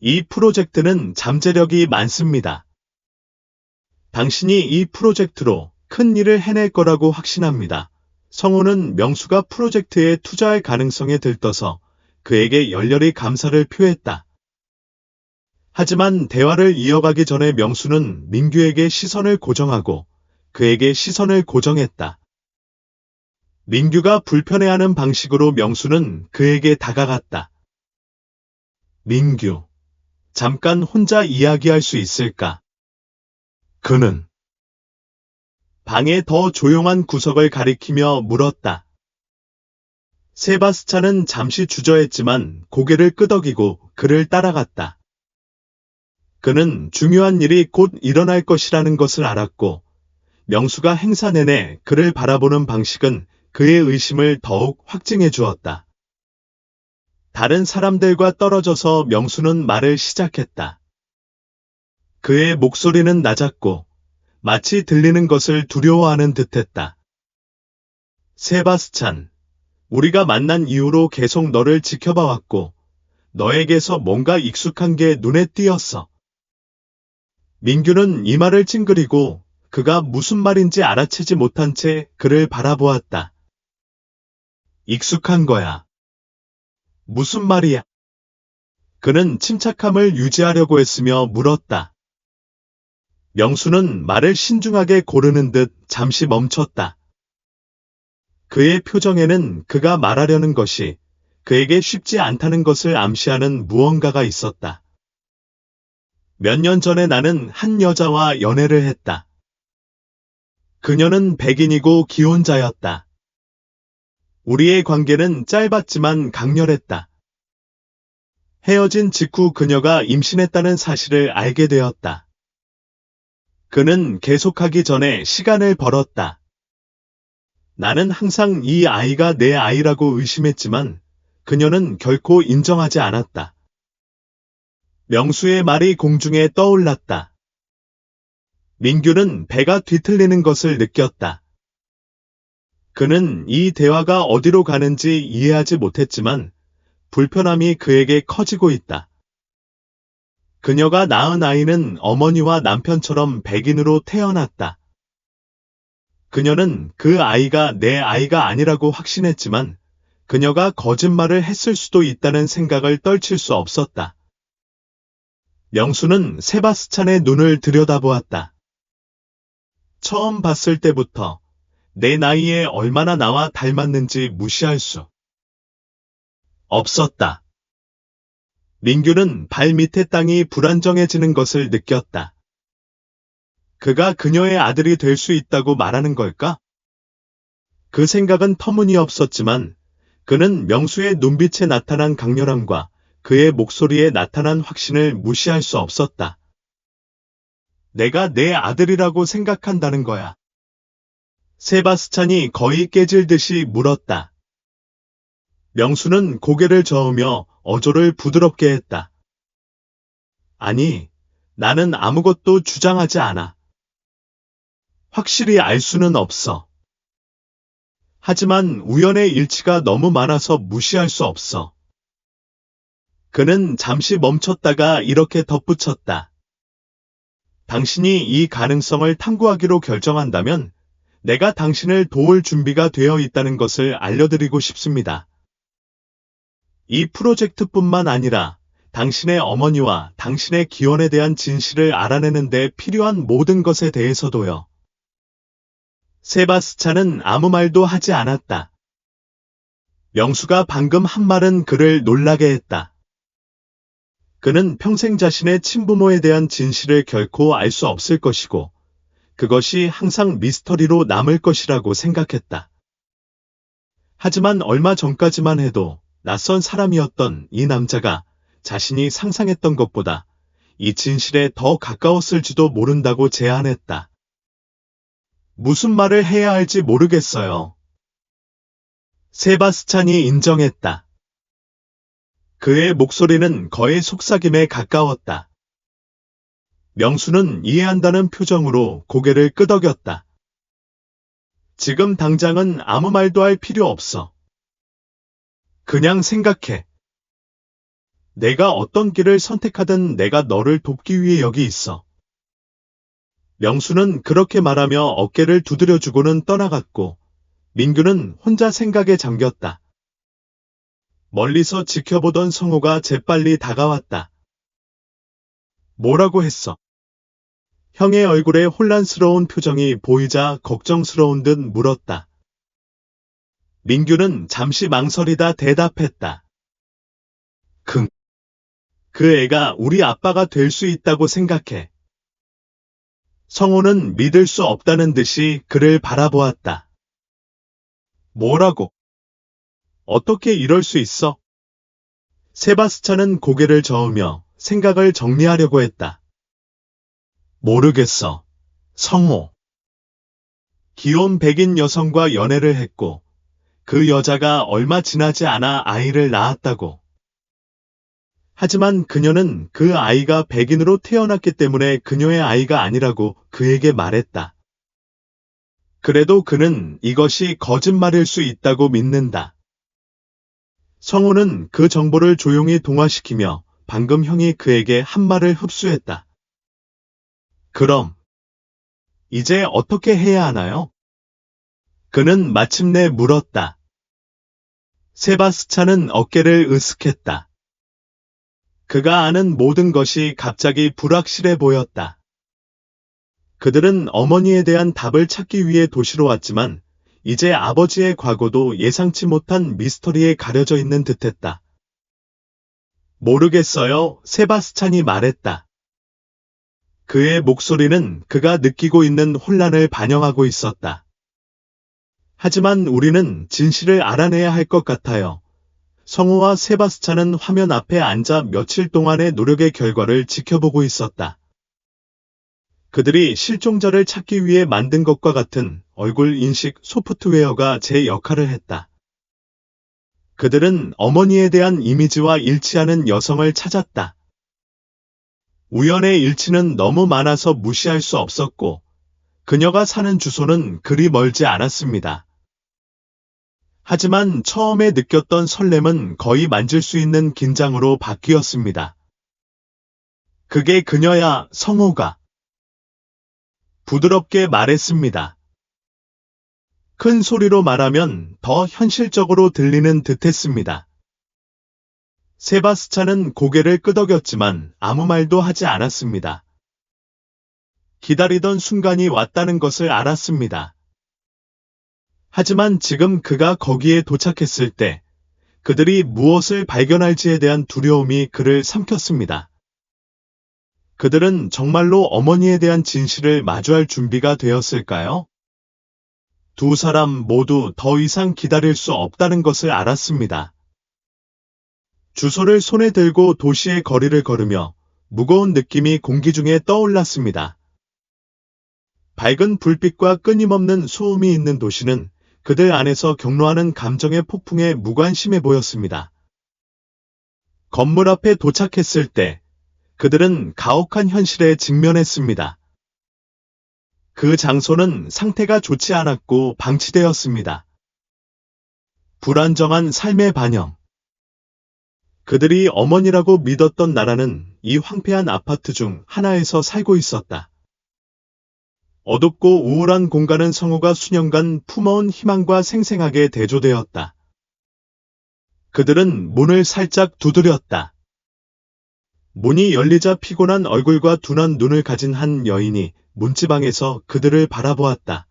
이 프로젝트는 잠재력이 많습니다. 당신이 이 프로젝트로 큰 일을 해낼 거라고 확신합니다. 성우는 명수가 프로젝트에 투자할 가능성에 들떠서 그에게 열렬히 감사를 표했다. 하지만 대화를 이어가기 전에 명수는 민규에게 시선을 고정하고 그에게 시선을 고정했다. 민규가 불편해하는 방식으로 명수는 그에게 다가갔다. 민규, 잠깐 혼자 이야기할 수 있을까? 그는 방의 더 조용한 구석을 가리키며 물었다. 세바스찬은 잠시 주저했지만 고개를 끄덕이고 그를 따라갔다. 그는 중요한 일이 곧 일어날 것이라는 것을 알았고 명수가 행사 내내 그를 바라보는 방식은 그의 의심을 더욱 확증해 주었다. 다른 사람들과 떨어져서 명수는 말을 시작했다. 그의 목소리는 낮았고 마치 들리는 것을 두려워하는 듯했다. 세바스찬, 우리가 만난 이후로 계속 너를 지켜봐왔고 너에게서 뭔가 익숙한 게 눈에 띄었어. 민규는 이마를 찡그리고 그가 무슨 말인지 알아채지 못한 채 그를 바라보았다. 익숙한 거야. 무슨 말이야? 그는 침착함을 유지하려고 했으며 물었다. 명수는 말을 신중하게 고르는 듯 잠시 멈췄다. 그의 표정에는 그가 말하려는 것이 그에게 쉽지 않다는 것을 암시하는 무언가가 있었다. 몇 년 전에 나는 한 여자와 연애를 했다. 그녀는 백인이고 기혼자였다. 우리의 관계는 짧았지만 강렬했다. 헤어진 직후 그녀가 임신했다는 사실을 알게 되었다. 그는 계속하기 전에 시간을 벌었다. 나는 항상 이 아이가 내 아이라고 의심했지만 그녀는 결코 인정하지 않았다. 명수의 말이 공중에 떠올랐다. 민규는 배가 뒤틀리는 것을 느꼈다. 그는 이 대화가 어디로 가는지 이해하지 못했지만 불편함이 그에게 커지고 있다. 그녀가 낳은 아이는 어머니와 남편처럼 백인으로 태어났다. 그녀는 그 아이가 내 아이가 아니라고 확신했지만 그녀가 거짓말을 했을 수도 있다는 생각을 떨칠 수 없었다. 명수는 세바스찬의 눈을 들여다보았다. 처음 봤을 때부터 내 나이에 얼마나 나와 닮았는지 무시할 수 없었다. 민규는 발 밑에 땅이 불안정해지는 것을 느꼈다. 그가 그녀의 아들이 될 수 있다고 말하는 걸까? 그 생각은 터무니없었지만 그는 명수의 눈빛에 나타난 강렬함과 그의 목소리에 나타난 확신을 무시할 수 없었다. 내가 내 아들이라고 생각한다는 거야. 세바스찬이 거의 깨질 듯이 물었다. 명수는 고개를 저으며 어조를 부드럽게 했다. 아니, 나는 아무것도 주장하지 않아. 확실히 알 수는 없어. 하지만 우연의 일치가 너무 많아서 무시할 수 없어. 그는 잠시 멈췄다가 이렇게 덧붙였다. 당신이 이 가능성을 탐구하기로 결정한다면 내가 당신을 도울 준비가 되어 있다는 것을 알려드리고 싶습니다. 이 프로젝트뿐만 아니라 당신의 어머니와 당신의 기원에 대한 진실을 알아내는 데 필요한 모든 것에 대해서도요. 세바스찬은 아무 말도 하지 않았다. 명수가 방금 한 말은 그를 놀라게 했다. 그는 평생 자신의 친부모에 대한 진실을 결코 알 수 없을 것이고 그것이 항상 미스터리로 남을 것이라고 생각했다. 하지만 얼마 전까지만 해도 낯선 사람이었던 이 남자가 자신이 상상했던 것보다 이 진실에 더 가까웠을지도 모른다고 제안했다. 무슨 말을 해야 할지 모르겠어요. 세바스찬이 인정했다. 그의 목소리는 거의 속삭임에 가까웠다. 명수는 이해한다는 표정으로 고개를 끄덕였다. 지금 당장은 아무 말도 할 필요 없어. 그냥 생각해. 내가 어떤 길을 선택하든 내가 너를 돕기 위해 여기 있어. 명수는 그렇게 말하며 어깨를 두드려주고는 떠나갔고 민규는 혼자 생각에 잠겼다. 멀리서 지켜보던 성호가 재빨리 다가왔다. 뭐라고 했어? 형의 얼굴에 혼란스러운 표정이 보이자 걱정스러운 듯 물었다. 민규는 잠시 망설이다 대답했다. 그 애가 우리 아빠가 될 수 있다고 생각해. 성호는 믿을 수 없다는 듯이 그를 바라보았다. 뭐라고? 어떻게 이럴 수 있어? 세바스찬은 고개를 저으며 생각을 정리하려고 했다. 모르겠어. 성호. 귀여운 백인 여성과 연애를 했고 그 여자가 얼마 지나지 않아 아이를 낳았다고. 하지만 그녀는 그 아이가 백인으로 태어났기 때문에 그녀의 아이가 아니라고 그에게 말했다. 그래도 그는 이것이 거짓말일 수 있다고 믿는다. 성우는 그 정보를 조용히 동화시키며 방금 형이 그에게 한 말을 흡수했다. 그럼 이제 어떻게 해야 하나요? 그는 마침내 물었다. 세바스찬은 어깨를 으쓱했다. 그가 아는 모든 것이 갑자기 불확실해 보였다. 그들은 어머니에 대한 답을 찾기 위해 도시로 왔지만 이제 아버지의 과거도 예상치 못한 미스터리에 가려져 있는 듯했다. 모르겠어요, 세바스찬이 말했다. 그의 목소리는 그가 느끼고 있는 혼란을 반영하고 있었다. 하지만 우리는 진실을 알아내야 할 것 같아요. 성우와 세바스찬은 화면 앞에 앉아 며칠 동안의 노력의 결과를 지켜보고 있었다. 그들이 실종자를 찾기 위해 만든 것과 같은 얼굴 인식 소프트웨어가 제 역할을 했다. 그들은 어머니에 대한 이미지와 일치하는 여성을 찾았다. 우연의 일치는 너무 많아서 무시할 수 없었고, 그녀가 사는 주소는 그리 멀지 않았습니다. 하지만 처음에 느꼈던 설렘은 거의 만질 수 있는 긴장으로 바뀌었습니다. 그게 그녀야, 성호가. 부드럽게 말했습니다. 큰 소리로 말하면 더 현실적으로 들리는 듯했습니다. 세바스찬은 고개를 끄덕였지만 아무 말도 하지 않았습니다. 기다리던 순간이 왔다는 것을 알았습니다. 하지만 지금 그가 거기에 도착했을 때 그들이 무엇을 발견할지에 대한 두려움이 그를 삼켰습니다. 그들은 정말로 어머니에 대한 진실을 마주할 준비가 되었을까요? 두 사람 모두 더 이상 기다릴 수 없다는 것을 알았습니다. 주소를 손에 들고 도시의 거리를 걸으며 무거운 느낌이 공기 중에 떠올랐습니다. 밝은 불빛과 끊임없는 소음이 있는 도시는 그들 안에서 경로하는 감정의 폭풍에 무관심해 보였습니다. 건물 앞에 도착했을 때 그들은 가혹한 현실에 직면했습니다. 그 장소는 상태가 좋지 않았고 방치되었습니다. 불안정한 삶의 반영. 그들이 어머니라고 믿었던 나라는 이 황폐한 아파트 중 하나에서 살고 있었다. 어둡고 우울한 공간은 성호가 수년간 품어온 희망과 생생하게 대조되었다. 그들은 문을 살짝 두드렸다. 문이 열리자 피곤한 얼굴과 둔한 눈을 가진 한 여인이 문지방에서 그들을 바라보았다.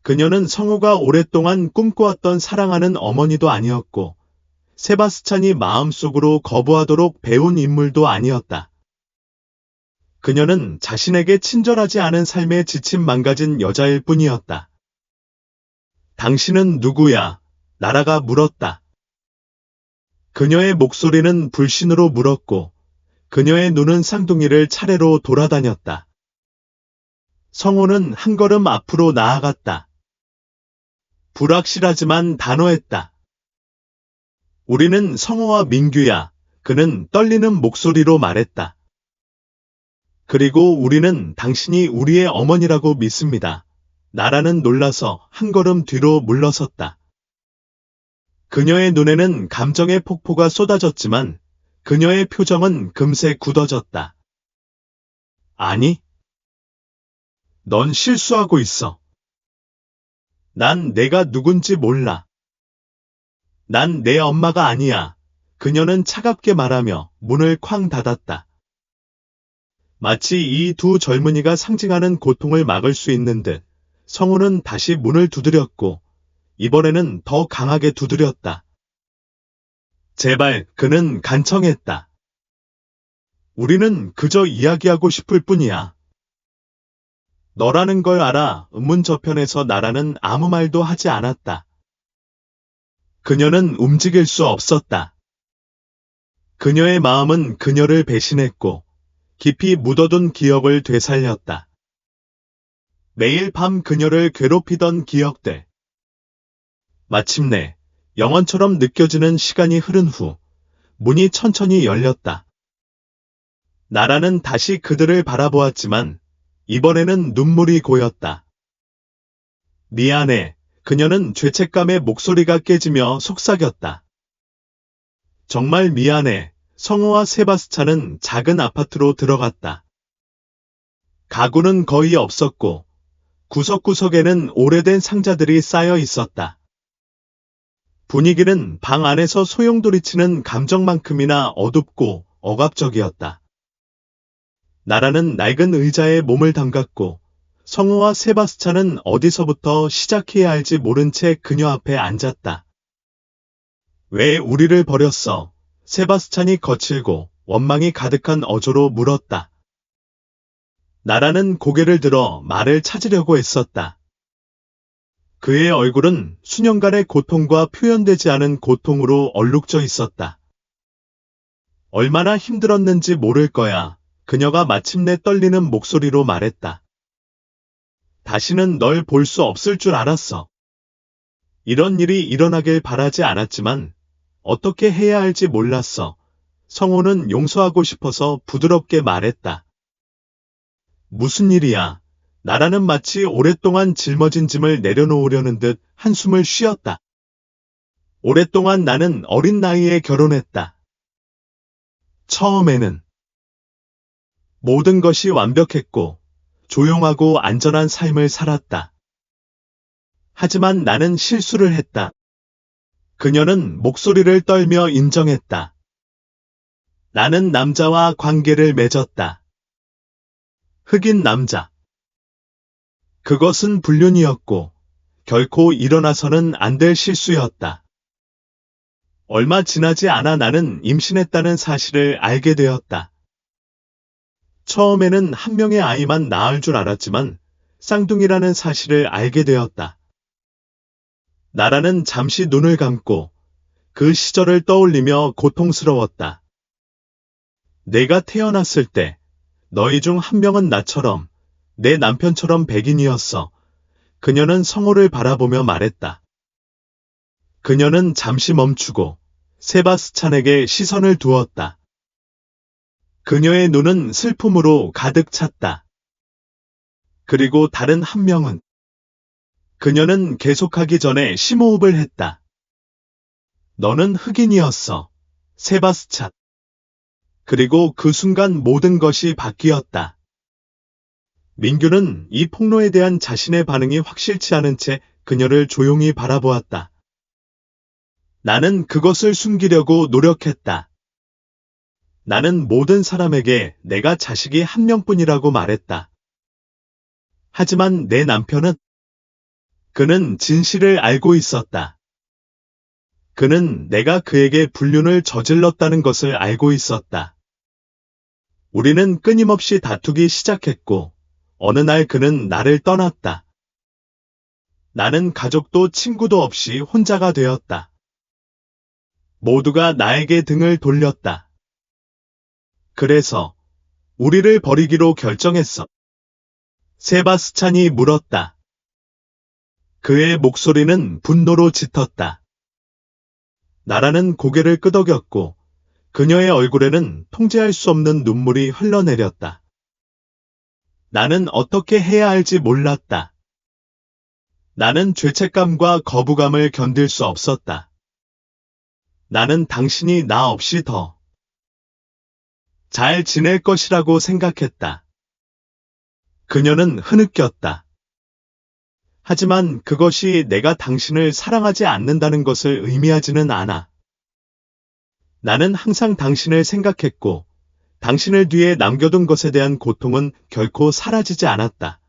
그녀는 성호가 오랫동안 꿈꿔왔던 사랑하는 어머니도 아니었고 세바스찬이 마음속으로 거부하도록 배운 인물도 아니었다. 그녀는 자신에게 친절하지 않은 삶에 지친 망가진 여자일 뿐이었다. 당신은 누구야? 나라가 물었다. 그녀의 목소리는 불신으로 물었고 그녀의 눈은 쌍둥이를 차례로 돌아다녔다. 성호는 한 걸음 앞으로 나아갔다. 불확실하지만 단호했다. 우리는 성호와 민규야. 그는 떨리는 목소리로 말했다. 그리고 우리는 당신이 우리의 어머니라고 믿습니다. 나라는 놀라서 한 걸음 뒤로 물러섰다. 그녀의 눈에는 감정의 폭포가 쏟아졌지만 그녀의 표정은 금세 굳어졌다. 아니, 넌 실수하고 있어. 난 내가 누군지 몰라. 난 내 엄마가 아니야. 그녀는 차갑게 말하며 문을 쾅 닫았다. 마치 이 두 젊은이가 상징하는 고통을 막을 수 있는 듯 성호는 다시 문을 두드렸고 이번에는 더 강하게 두드렸다. 제발, 그는 간청했다. 우리는 그저 이야기하고 싶을 뿐이야. 너라는 걸 알아. 문 저편에서 나라는 아무 말도 하지 않았다. 그녀는 움직일 수 없었다. 그녀의 마음은 그녀를 배신했고 깊이 묻어둔 기억을 되살렸다. 매일 밤 그녀를 괴롭히던 기억들. 마침내 영원처럼 느껴지는 시간이 흐른 후 문이 천천히 열렸다. 나라는 다시 그들을 바라보았지만 이번에는 눈물이 고였다. 미안해. 그녀는 죄책감에 목소리가 깨지며 속삭였다. 정말 미안해. 성호와 세바스찬은 작은 아파트로 들어갔다. 가구는 거의 없었고 구석구석에는 오래된 상자들이 쌓여 있었다. 분위기는 방 안에서 소용돌이치는 감정만큼이나 어둡고 억압적이었다. 나라는 낡은 의자에 몸을 담갔고 성호와 세바스찬은 어디서부터 시작해야 할지 모른 채 그녀 앞에 앉았다. 왜 우리를 버렸어? 세바스찬이 거칠고 원망이 가득한 어조로 물었다. 나라는 고개를 들어 말을 찾으려고 애썼다. 그의 얼굴은 수년간의 고통과 표현되지 않은 고통으로 얼룩져 있었다. 얼마나 힘들었는지 모를 거야. 그녀가 마침내 떨리는 목소리로 말했다. 다시는 널 볼 수 없을 줄 알았어. 이런 일이 일어나길 바라지 않았지만 어떻게 해야 할지 몰랐어. 성호는 용서하고 싶어서 부드럽게 말했다. 무슨 일이야? 나라는 마치 오랫동안 짊어진 짐을 내려놓으려는 듯 한숨을 쉬었다. 오랫동안 나는 어린 나이에 결혼했다. 처음에는 모든 것이 완벽했고 조용하고 안전한 삶을 살았다. 하지만 나는 실수를 했다. 그녀는 목소리를 떨며 인정했다. 나는 남자와 관계를 맺었다. 흑인 남자. 그것은 불륜이었고 결코 일어나서는 안 될 실수였다. 얼마 지나지 않아 나는 임신했다는 사실을 알게 되었다. 처음에는 한 명의 아이만 낳을 줄 알았지만 쌍둥이라는 사실을 알게 되었다. 나라는 잠시 눈을 감고 그 시절을 떠올리며 고통스러웠다. 내가 태어났을 때 너희 중 한 명은 나처럼 내 남편처럼 백인이었어. 그녀는 성호를 바라보며 말했다. 그녀는 잠시 멈추고 세바스찬에게 시선을 두었다. 그녀의 눈은 슬픔으로 가득 찼다. 그리고 다른 한 명은 그녀는 계속하기 전에 심호흡을 했다. 너는 흑인이었어, 세바스찬. 그리고 그 순간 모든 것이 바뀌었다. 민규는 이 폭로에 대한 자신의 반응이 확실치 않은 채 그녀를 조용히 바라보았다. 나는 그것을 숨기려고 노력했다. 나는 모든 사람에게 내가 자식이 한 명뿐이라고 말했다. 하지만 내 남편은 그는 진실을 알고 있었다. 그는 내가 그에게 불륜을 저질렀다는 것을 알고 있었다. 우리는 끊임없이 다투기 시작했고 어느 날 그는 나를 떠났다. 나는 가족도 친구도 없이 혼자가 되었다. 모두가 나에게 등을 돌렸다. 그래서 우리를 버리기로 결정했어. 세바스찬이 물었다. 그의 목소리는 분노로 짙었다. 나라는 고개를 끄덕였고 그녀의 얼굴에는 통제할 수 없는 눈물이 흘러내렸다. 나는 어떻게 해야 할지 몰랐다. 나는 죄책감과 거부감을 견딜 수 없었다. 나는 당신이 나 없이 더 잘 지낼 것이라고 생각했다. 그녀는 흐느꼈다. 하지만 그것이 내가 당신을 사랑하지 않는다는 것을 의미하지는 않아. 나는 항상 당신을 생각했고 당신을 뒤에 남겨둔 것에 대한 고통은 결코 사라지지 않았다.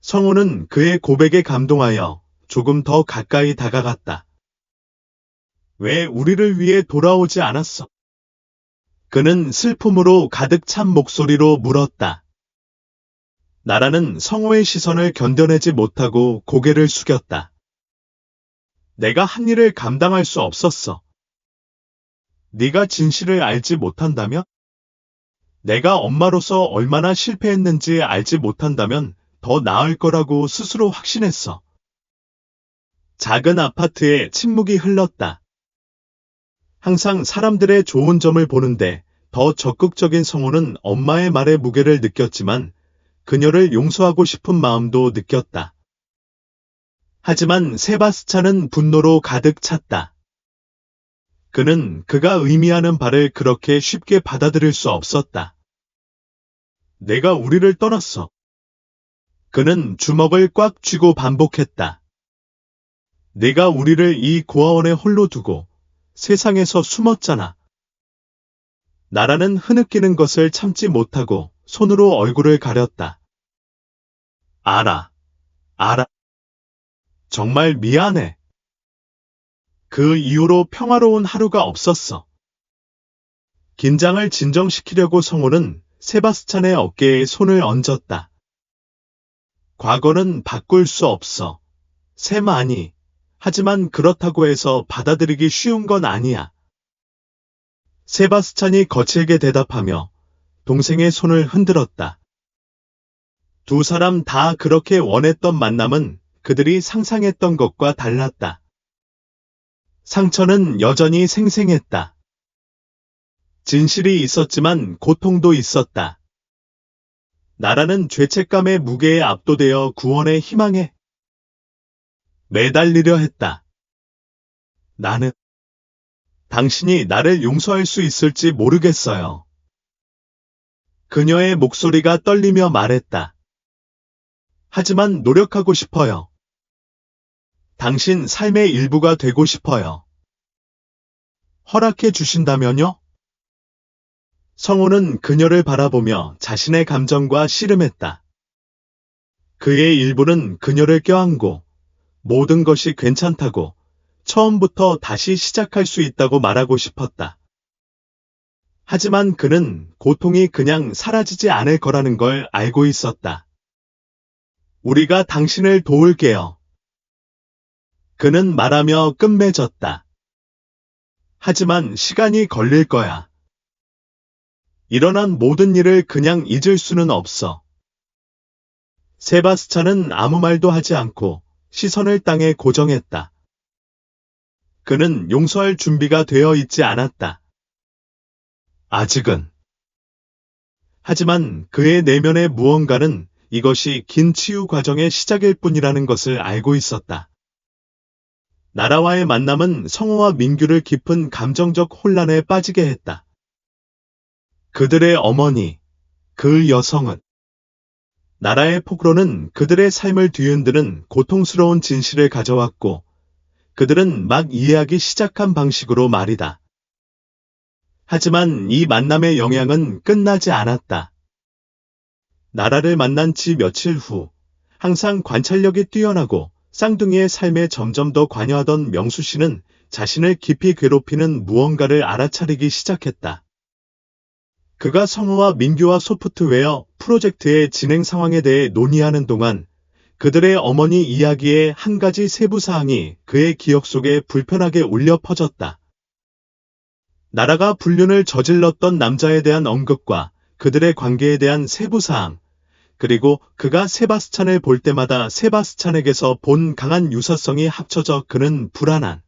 성호는 그의 고백에 감동하여 조금 더 가까이 다가갔다. 왜 우리를 위해 돌아오지 않았어? 그는 슬픔으로 가득 찬 목소리로 물었다. 나라는 성호의 시선을 견뎌내지 못하고 고개를 숙였다. 내가 한 일을 감당할 수 없었어. 네가 진실을 알지 못한다면? 내가 엄마로서 얼마나 실패했는지 알지 못한다면 더 나을 거라고 스스로 확신했어. 작은 아파트에 침묵이 흘렀다. 항상 사람들의 좋은 점을 보는데 더 적극적인 성호는 엄마의 말에 무게를 느꼈지만 그녀를 용서하고 싶은 마음도 느꼈다. 하지만 세바스찬은 분노로 가득 찼다. 그는 그가 의미하는 바를 그렇게 쉽게 받아들일 수 없었다. 내가 우리를 떠났어. 그는 주먹을 꽉 쥐고 반복했다. 내가 우리를 이 고아원에 홀로 두고 세상에서 숨었잖아. 나라는 흐느끼는 것을 참지 못하고 손으로 얼굴을 가렸다. 알아. 정말 미안해. 그 이후로 평화로운 하루가 없었어. 긴장을 진정시키려고 성호는 세바스찬의 어깨에 손을 얹었다. 과거는 바꿀 수 없어. 세마니. 하지만 그렇다고 해서 받아들이기 쉬운 건 아니야. 세바스찬이 거칠게 대답하며 동생의 손을 흔들었다. 두 사람 다 그렇게 원했던 만남은 그들이 상상했던 것과 달랐다. 상처는 여전히 생생했다. 진실이 있었지만 고통도 있었다. 나라는 죄책감의 무게에 압도되어 구원의 희망에 매달리려 했다. 나는 당신이 나를 용서할 수 있을지 모르겠어요. 그녀의 목소리가 떨리며 말했다. 하지만 노력하고 싶어요. 당신 삶의 일부가 되고 싶어요. 허락해 주신다면요? 성우는 그녀를 바라보며 자신의 감정과 씨름했다. 그의 일부는 그녀를 껴안고 모든 것이 괜찮다고 처음부터 다시 시작할 수 있다고 말하고 싶었다. 하지만 그는 고통이 그냥 사라지지 않을 거라는 걸 알고 있었다. 우리가 당신을 도울게요. 그는 말하며 끝맺었다. 하지만 시간이 걸릴 거야. 일어난 모든 일을 그냥 잊을 수는 없어. 세바스찬은 아무 말도 하지 않고 시선을 땅에 고정했다. 그는 용서할 준비가 되어 있지 않았다. 아직은. 하지만 그의 내면의 무언가는 이것이 긴 치유 과정의 시작일 뿐이라는 것을 알고 있었다. 나라와의 만남은 성우와 민규를 깊은 감정적 혼란에 빠지게 했다. 그들의 어머니, 그 여성은 나라의 폭로는 그들의 삶을 뒤흔드는 고통스러운 진실을 가져왔고 그들은 막 이해하기 시작한 방식으로 말이다. 하지만 이 만남의 영향은 끝나지 않았다. 나라를 만난 지 며칠 후 항상 관찰력이 뛰어나고 쌍둥이의 삶에 점점 더 관여하던 명수 씨는 자신을 깊이 괴롭히는 무언가를 알아차리기 시작했다. 그가 성우와 민규와 소프트웨어 프로젝트의 진행 상황에 대해 논의하는 동안 그들의 어머니 이야기의 한 가지 세부 사항이 그의 기억 속에 불편하게 울려 퍼졌다. 나라가 불륜을 저질렀던 남자에 대한 언급과 그들의 관계에 대한 세부 사항, 그리고 그가 세바스찬을 볼 때마다 세바스찬에게서 본 강한 유사성이 합쳐져 그는 불안한